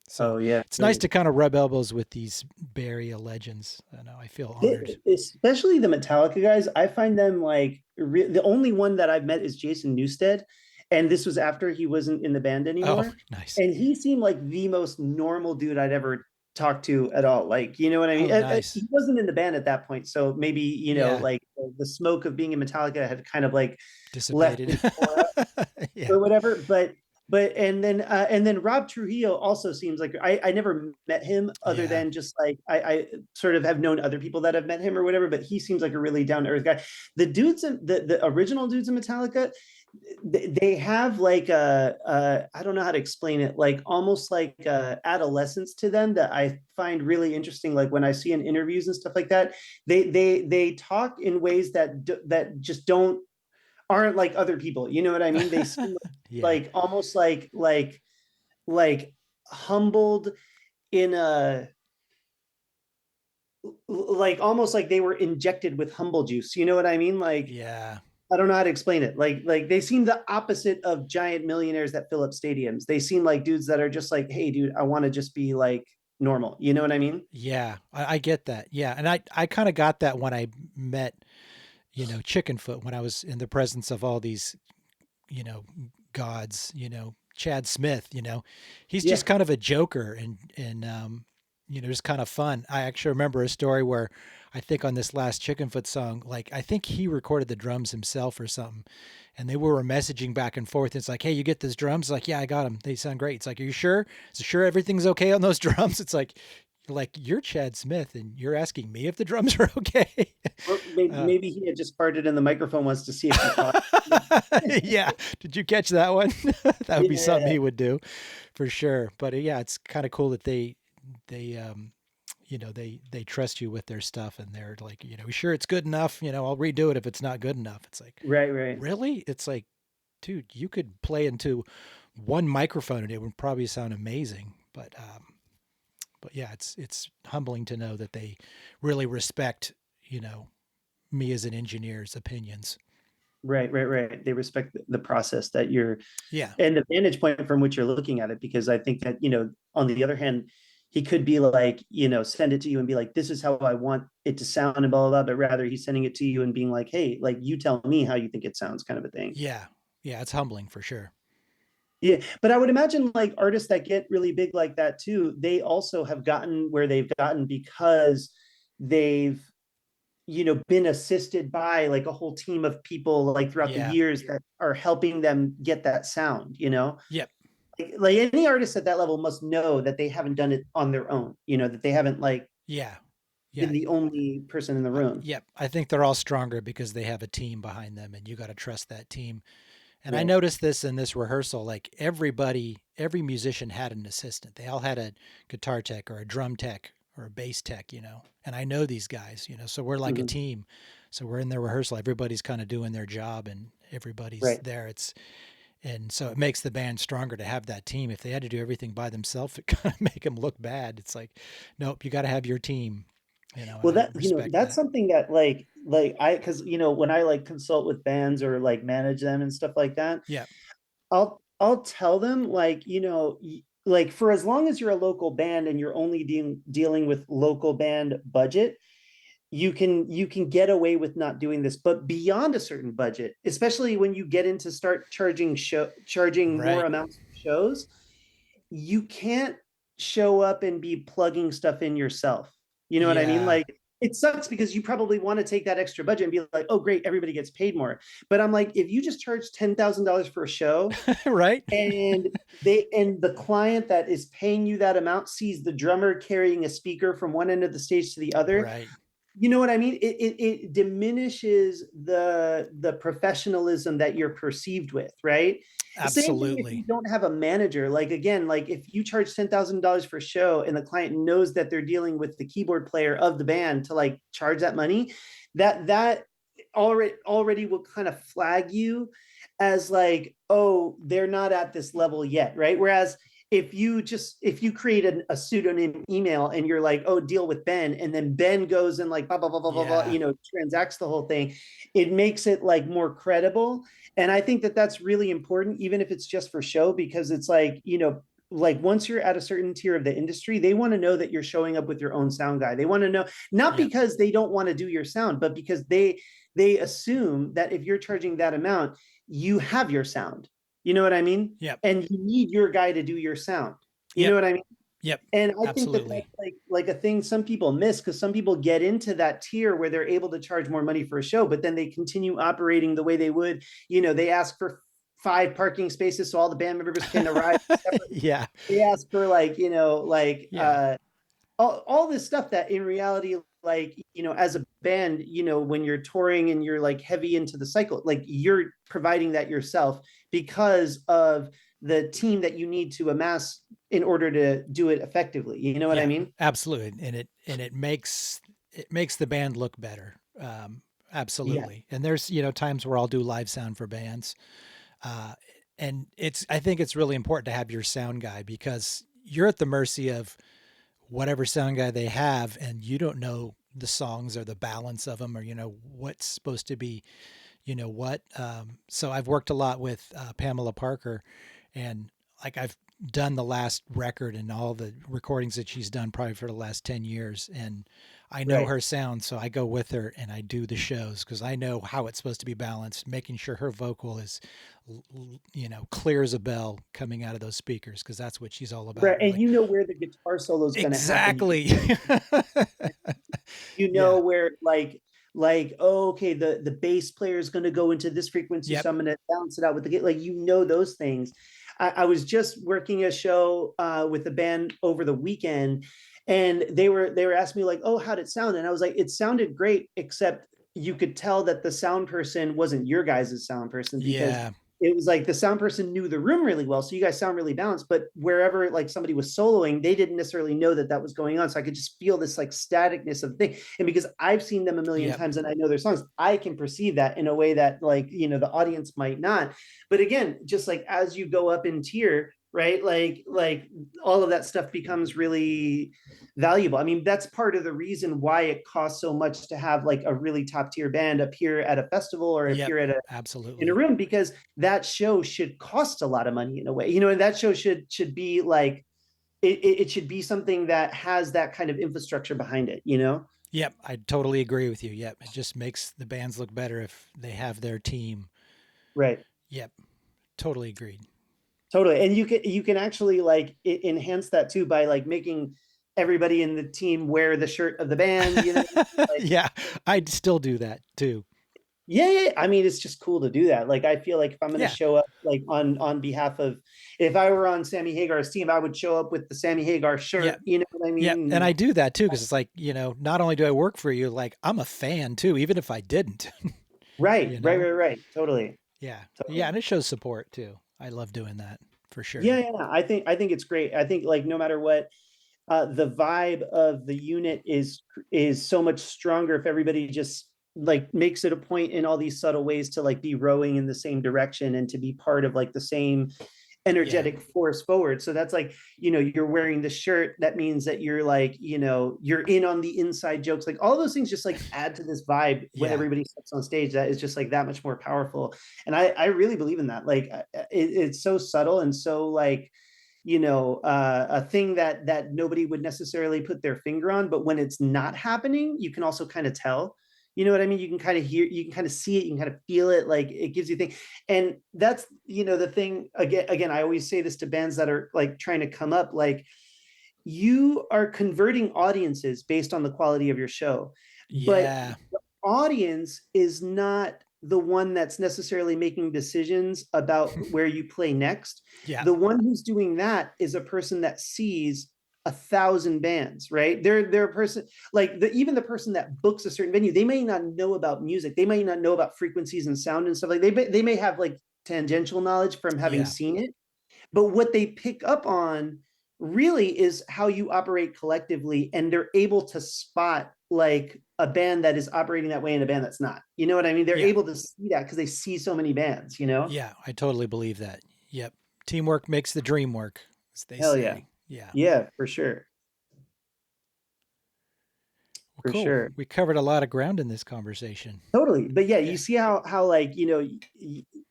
So Oh yeah. it's nice to kind of rub elbows with these Bay Area legends. I know I feel honored. Especially the Metallica guys, I find them like the only one that I've met is Jason Newsted, and this was after he wasn't in the band Oh, anymore, nice. and he seemed like the most normal dude I'd ever talked to at all. Like, you know what I mean? Oh, nice. He wasn't in the band at that point, so maybe Yeah, like the smoke of being in Metallica had kind of like left dissipated. his aura Yeah, or whatever. But and then Rob Trujillo also seems like I never met him other yeah, than just like I sort of have known other people that have met him or whatever, but he seems like a really down to earth guy. The dudes in the original dudes in Metallica, they have like I don't know how to explain it, like almost like adolescence to them that I find really interesting. Like when I see in interviews and stuff like that, they talk in ways that just don't aren't like other people. You know what I mean? They seem yeah, like almost like humbled in a like almost like they were injected with humble juice. You know what I mean? Like yeah, I don't know how to explain it. Like they seem the opposite of giant millionaires that fill up stadiums. They seem like dudes that are just like, hey, dude, I want to just be like normal. You know what I mean? yeah. I get that. Yeah, and I kind of got that when I met Chickenfoot when I was in the presence of all these gods. Chad Smith. He's Yeah. just kind of a joker and just kind of fun. I actually remember a story where I think on this last Chickenfoot song, like I think he recorded the drums himself or something, and they were messaging back and forth. It's like, hey, you get those drums? Like, yeah, I got them. They sound great. It's like, are you sure? Is it sure everything's okay on those drums? It's like you're Chad Smith and you're asking me if the drums are okay. Or uh, maybe he had just farted in the microphone once to see if you caught it. yeah, did you catch that one? That would be something Yeah. he would do for sure. But yeah, it's kind of cool that they trust you with their stuff and they're like, sure it's good enough. I'll redo it if it's not good enough. It's like, Right, right. really? It's like, dude, you could play into one microphone and it would probably sound amazing. But yeah, it's humbling to know that they really respect, you know, me as an engineer's opinions. Right, right, right. They respect the process that you're Yeah. and the vantage point from which you're looking at it. Because I think that, on the other hand, he could be like, send it to you and be like, this is how I want it to sound and blah, blah, blah. But rather he's sending it to you and being like, hey, like you tell me how you think it sounds kind of a thing. Yeah. Yeah. It's humbling for sure. Yeah. But I would imagine like artists that get really big like that too, they also have gotten where they've gotten because they've been assisted by like a whole team of people like throughout the Yeah. years that are helping them get that sound. Yep. Like any artist at that level must know that they haven't done it on their own, that they haven't like Yeah. been Yeah. the only person in the room. Yep. I think they're all stronger because they have a team behind them and you got to trust that team. And I Right. noticed this in this rehearsal, like every musician had an assistant. They all had a guitar tech or a drum tech or a bass tech. And I know these guys, so we're like a Mhm. team. So we're in the rehearsal. Everybody's kind of doing their job and everybody's Right. there. And so it makes the band stronger to have that team. If they had to do everything by themselves, it kind of make them look bad. It's like, nope, you got to have your team, and Well, I respect that's that. something that because when I like consult with bands or like manage them and stuff like that, Yeah. I'll tell them like, like for as long as you're a local band and you're only dealing with local band budget, you can get away with not doing this. But beyond a certain budget, especially when you get into start charging more Right. amounts of shows, you can't show up and be plugging stuff in yourself. You know what I mean? Yeah. Like it sucks because you probably want to take that extra budget and be like, oh great, everybody gets paid more. But I'm like, if you just charge $10,000 for a show Right. and the client that is paying you that amount sees the drummer carrying a speaker from one end of the stage to the other, Right. you know what I mean? It diminishes the professionalism that you're perceived with, right? The same thing if you Absolutely. don't have a manager. Like again, like if you charge $10,000 for a show and the client knows that they're dealing with the keyboard player of the band to like charge that money, that already will kind of flag you as like, oh, they're not at this level yet, right? Whereas if you create a pseudonym email and you're like, oh, deal with Ben, and then Ben goes and like blah blah blah blah blah blah, Yeah. transacts the whole thing, it makes it like more credible. And I think that that's really important, even if it's just for show, because it's like, like once you're at a certain tier of the industry, they want to know that you're showing up with your own sound guy. They want to know, not Yep. because they don't want to do your sound, but because they assume that if you're charging that amount, you have your sound. You know what I mean? Yep. And you need your guy to do your sound. You know Yep. what I mean? Yep. And I think that that's Absolutely. like a thing some people miss, because some people get into that tier where they're able to charge more money for a show, but then they continue operating the way they would. They ask for 5 parking spaces so all the band members can arrive separately. Yeah. They ask for like, Yeah. all this stuff that in reality, like, as a band, when you're touring and you're like heavy into the cycle, like you're providing that yourself because of the team that you need to amass in order to do it effectively. You know what I Yeah. mean? Absolutely. And it makes the band look better. Yeah. Absolutely. And there's, times where I'll do live sound for bands. Uh, and I think it's really important to have your sound guy, because you're at the mercy of whatever sound guy they have, and you don't know the songs or the balance of them, or what's supposed to be, what. So I've worked a lot with Pamela Parker, and like I've done the last record and all the recordings that she's done probably for the last 10 years, and I know Right. her sound, so I go with her and I do the shows because I know how it's supposed to be balanced, making sure her vocal is clear as a bell coming out of those speakers, because that's what she's all about, Right. And really. where the guitar solo is going to happen. Exactly. Yeah. Where like, okay, the bass player is going to go into this frequency, Yep. so I'm going to bounce it out with the like, those things. I was just working a show with a band over the weekend, and they were asking me like, oh, how'd it sound? And I was like, it sounded great, except you could tell that the sound person wasn't your guys' sound person, because Yeah. it was like the sound person knew the room really well, so you guys sound really balanced, but wherever like somebody was soloing, they didn't necessarily know that that was going on, so I could just feel this like staticness of the thing. And because I've seen them a million Yep. times and I know their songs, I can perceive that in a way that like, the audience might not. But again, just like as you go up in tier, right, like all of that stuff becomes really valuable. I mean, that's part of the reason why it costs so much to have like a really top tier band up here at a festival, or up Yep. here at in a Absolutely. room, because that show should cost a lot of money in a way, and that show should be like, it should be something that has that kind of infrastructure behind it. Yep. I totally agree with you. Yep. It just makes the bands look better if they have their team. Right. Yep. Totally agreed. Totally. And you can actually like enhance that too by like making everybody in the team wear the shirt of the band. Like, Yeah. I'd still do that too. yeah, yeah, I mean, it's just cool to do that. Like, I feel like if I'm going to Yeah. show up like on behalf of, if I were on Sammy Hagar's team, I would show up with the Sammy Hagar Yep. shirt. You know what I Yep. And mean? I do that too, because it's like, not only do I work for you, like I'm a fan too, even if I didn't, Right, you right, know? right, right. Totally, Yeah. Yeah. totally. And it shows support too. I love doing that for Yeah, sure. yeah. I think it's great. I think like no matter what, the vibe of the unit is so much stronger if everybody just like makes it a point in all these subtle ways to like be rowing in the same direction and to be part of like the same Yeah. energetic force forward. So that's like, you're wearing the shirt, that means that you're like, you're in on the inside jokes, like all those things just like add to this vibe when Yeah. everybody steps on stage, that is just like that much more powerful. And I really believe in that. Like it's so subtle and so like, a thing that nobody would necessarily put their finger on, but when it's not happening, you can also kind of tell. You know what I mean? You can kind of hear, you can kind of see it, you can kind of feel it, like it gives you things. And that's, the thing. Again, I always say this to bands that are like trying to come up, like, you are converting audiences based on the quality of your show, but Yeah. the audience is not the one that's necessarily making decisions about where you play next. Yeah. The one who's doing that is a person that sees 1,000 bands, right? They're a person like even the person that books a certain venue, they may not know about music, they may not know about frequencies and sound and stuff, like they may have like tangential knowledge from having Yeah. seen it, but what they pick up on really is how you operate collectively, and they're able to spot like a band that is operating that way and a band that's not. You know what I mean? They're Yeah. able to see that because they see so many bands. Yeah. I totally believe that. Yep. Teamwork makes the dream work. as they Hell yeah. say. Yeah. Yeah, for sure. Well, For cool. sure. We covered a lot of ground in this conversation. Totally. But yeah, you Yeah. see how like,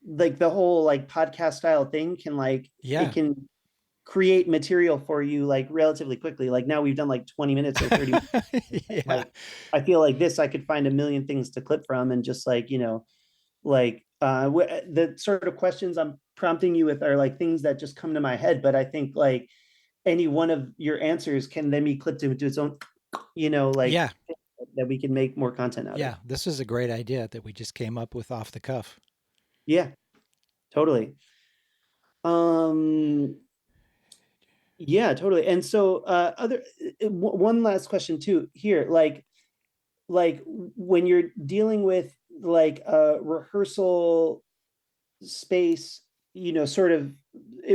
like the whole like podcast style thing can like it Yeah. can create material for you like relatively quickly. Like now we've done like 20 minutes or 30 minutes. Yeah. Like I feel like this I could find a million things to clip from and just like, like the sort of questions I'm prompting you with are like things that just come to my head, but I think like any one of your answers can then be clipped into its own, like Yeah. that we can make more content out of. Yeah. This is a great idea that we just came up with off the cuff. Yeah, totally. Um, yeah, totally. And so other one last question too here, like when you're dealing with like a rehearsal space, sort of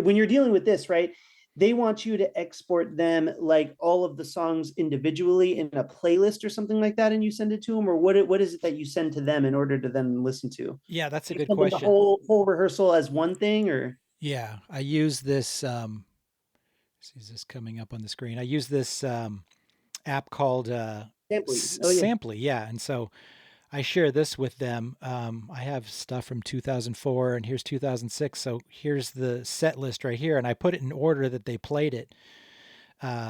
when you're dealing with this, right? They want you to export them like all of the songs individually in a playlist or something like that, and you send it to them, or what is it that you send to them in order to then listen to? Do Yeah, that's a you good send them the question. whole rehearsal as one thing, or Yeah. I use this is this coming up on the screen? I use this app called sampling? Oh yeah, Samply, yeah. And so I share this with them. I have stuff from 2004 and here's 2006. So here's the set list right here. And I put it in order that they played it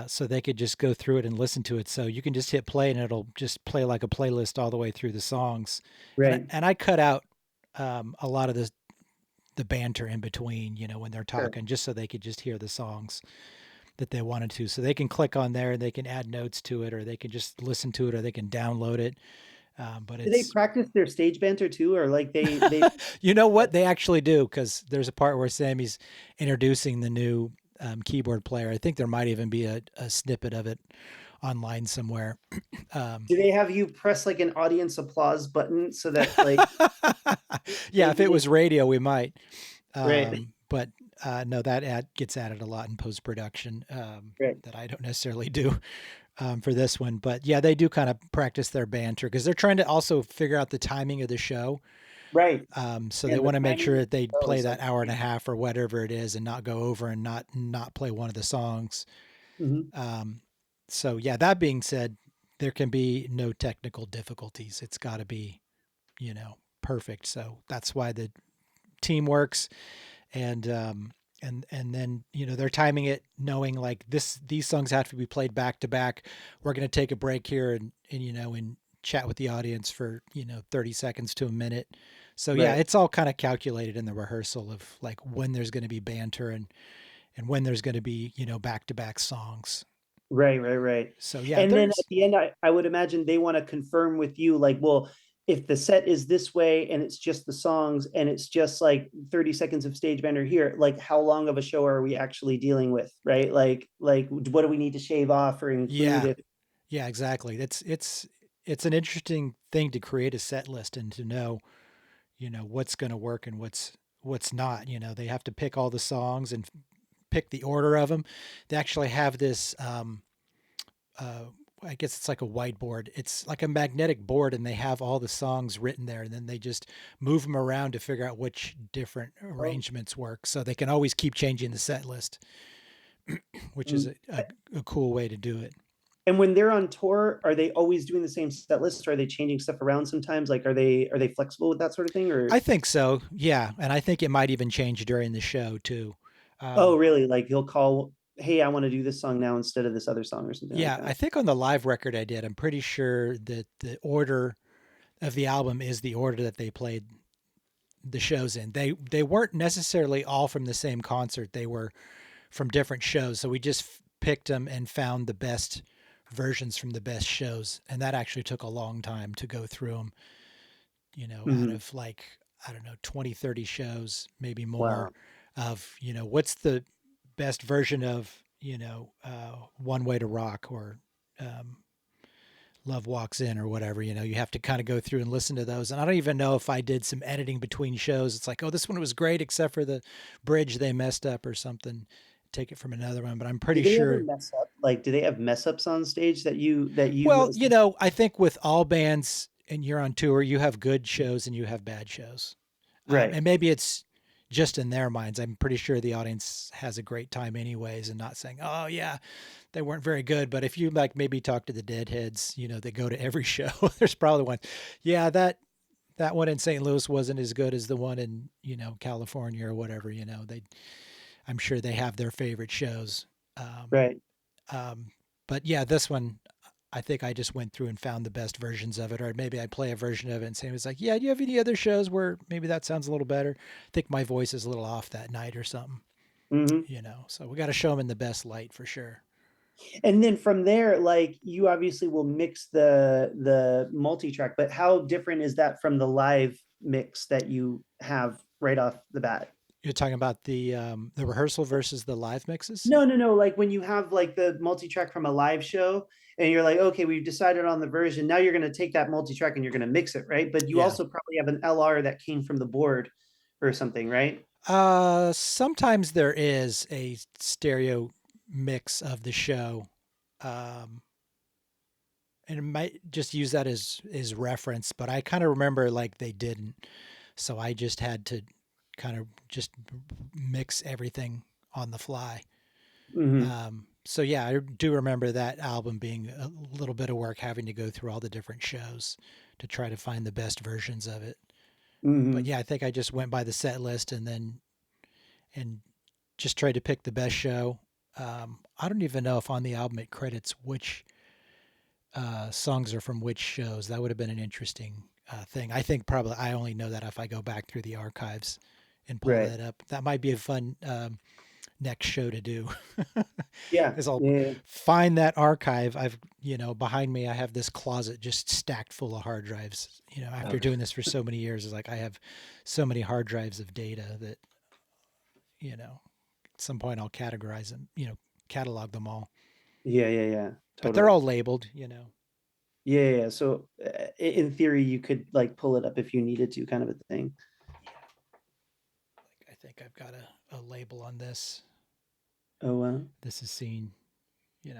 so they could just go through it and listen to it. So you can just hit play and it'll just play like a playlist all the way through the songs. right. And I cut out a lot of the banter in between, when they're Sure. talking, just so they could just hear the songs that they wanted to. So they can click on there and they can add notes to it, or they can just listen to it, or they can download it. But Do they it's, practice their stage banter too, or like they? you know what? They actually do, because there's a part where Sammy's introducing the new keyboard player. I think there might even be a snippet of it online somewhere. Um, Do they have you press like an audience applause button so that like yeah, if it they was radio, we might. right, But no, that ad gets added a lot in post production right, that I don't necessarily do for this one. But yeah, they do kind of practice their banter because they're trying to also figure out the timing of the show. right? So they And the want to make timing sure of that they the show play is that like hour and a half or whatever it is, and not go over and not play one of the songs. mhm. Um, so yeah, that being said, there can be no technical difficulties. It's got to be, perfect. So that's why the team works, and and then they're timing it, knowing like these songs have to be played back to back. We're going to take a break here and chat with the audience for 30 seconds to a minute. So yeah, Right, it's all kind of calculated in the rehearsal of like when there's going to be banter and when there's going to be back to back songs. right. So yeah, And then at there's the end, I would imagine they want to confirm with you, like, well, if the set is this way and it's just the songs and it's just like 30 seconds of stage banter here, like how long of a show are we actually dealing with, right? Like what do we need to shave off or include yeah, if yeah, exactly. It's an interesting thing to create a set list and to know what's going to work and what's not. They have to pick all the songs and pick the order of them. They actually have this uh, I guess it's like a whiteboard. It's like a magnetic board, and they have all the songs written there, and then they just move them around to figure out which different oh, arrangements work. So they can always keep changing the set list, which is mm. a cool way to do it. And when they're on tour, are they always doing the same set list or are they changing stuff around sometimes? Like are they flexible with that sort of thing or I think so, yeah, and I think it might even change during the show too. oh Um, really? Like he'll call, hey, I want to do this song now instead of this other song or something like yeah, I that. think on the live record I did, I'm pretty sure that the order of the album is the order that they played the shows in. They weren't necessarily all from the same concert. They were from different shows. So we just picked them and found the best versions from the best shows. And that actually took a long time to go through them, out Mhm. of like, I don't know, 20, 30 shows, maybe more Wow. of, what's the best version of, One Way to Rock or um, Love Walks In or whatever. You have to kind of go through and listen to those. And I don't even know if I did some editing between shows. It's like, oh, this one was great except for the bridge they messed up or something. Take it from another one, but I'm Do pretty they ever sure. mess up? Like, do they have mess ups on stage that you Well, I think with all bands and you're on tour, you have good shows and you have bad shows. right? And maybe it's just in their minds. I'm pretty sure the audience has a great time anyways, and not saying, "Oh yeah, they weren't very good." But if you like maybe talk to the Deadheads, they go to every show. There's probably one, yeah, that one in St. Louis wasn't as good as the one in California or whatever. I'm sure they have their favorite shows. Um, Right. um, but yeah, this one, I think I just went through and found the best versions of it, or maybe I play a version of it and say, was like, yeah, do you have any other shows where maybe that sounds a little better? I think my voice is a little off that night or something, Hmm. so we got to show them in the best light for sure. And then from there, like you obviously will mix the multi-track, but how different is that from the live mix that you have right off the bat? You're talking about the rehearsal versus the live mixes? No, no, no. Like when you have like the multi-track from a live show and you're like, okay, we've decided on the version. Now you're going to take that multi-track and you're going to mix it, right? But you Yeah. also probably have an LR that came from the board or something, right? Sometimes there is a stereo mix of the show. Um, and it might just use that as reference, but I kind of remember like they didn't. So I just had to kind of just mix everything on the fly. Mm-hmm. So yeah, I do remember that album being a little bit of work, having to go through all the different shows to try to find the best versions of it. But Mm-hmm. yeah, I think I just went by the set list and just tried to pick the best show. I don't even know if on the album it credits which songs are from which shows. That would have been an interesting thing. I think probably I only know that if I go back through the archives and pull Right. that up. That might be a fun next show to do. Yeah. Is I'll Yeah. find that archive. I've behind me I have this closet just stacked full of hard drives. After Okay. doing this for so many years, it's like I have so many hard drives of data that at some point I'll categorize them. Catalog them all. Yeah. Yeah. Yeah. But they're Totally. all labeled. Yeah. Yeah. Yeah. So in theory, you could like pull it up if you needed to, kind of a thing. Yeah, like I think I've got a label on this. Oh, wow. This is seen.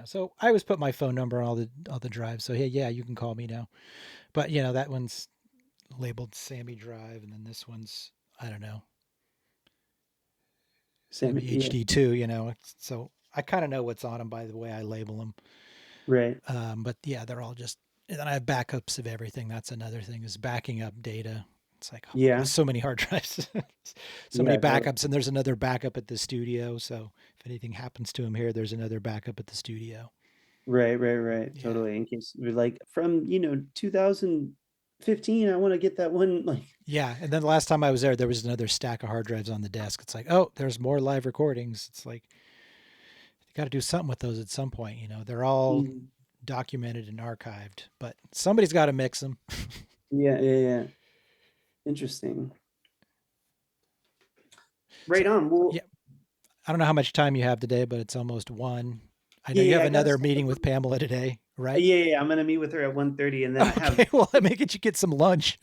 So I always put my phone number on all the drives. So hey, yeah, you can call me now. But that one's labeled Sammy Drive, and then this one's I don't know Same. Sammy Yeah. HD2. So I kind of know what's on them by the way I label them. Right. But yeah, they're all just. And then I have backups of everything. That's another thing is backing up data. It's like Yeah. so many hard drives, so many Yeah. Totally. backups, and there's another backup at the studio. So if anything happens to him here, there's another backup at the studio. Right. Right. Right. Yeah. Totally. In case we're like from 2015, I want to get that one. Like, Yeah, and then the last time I was there was another stack of hard drives on the desk. It's like, oh, there's more live recordings. It's like you got to do something with those at some point. They're all mm, documented and archived, but somebody's got to mix them. yeah. Yeah. Yeah. Interesting. So, Right on. Well, yeah, I don't know how much time you have today, but it's almost 1. I know yeah. you Yeah. have I got to another step meeting up. with Pamela today, right? Yeah. Yeah. Yeah, I'm gonna meet with her at 1:30, and then I have. Okay, well, let me get you get some lunch.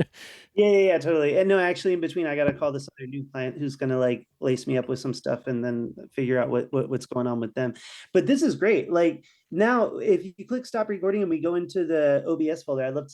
Yeah, yeah, yeah, totally. And no, actually, in between, I got to call this other new client who's going to like lace me up with some stuff and then figure out what's going on with them. But this is great. Like now, if you click stop recording and we go into the OBS folder, I'd love to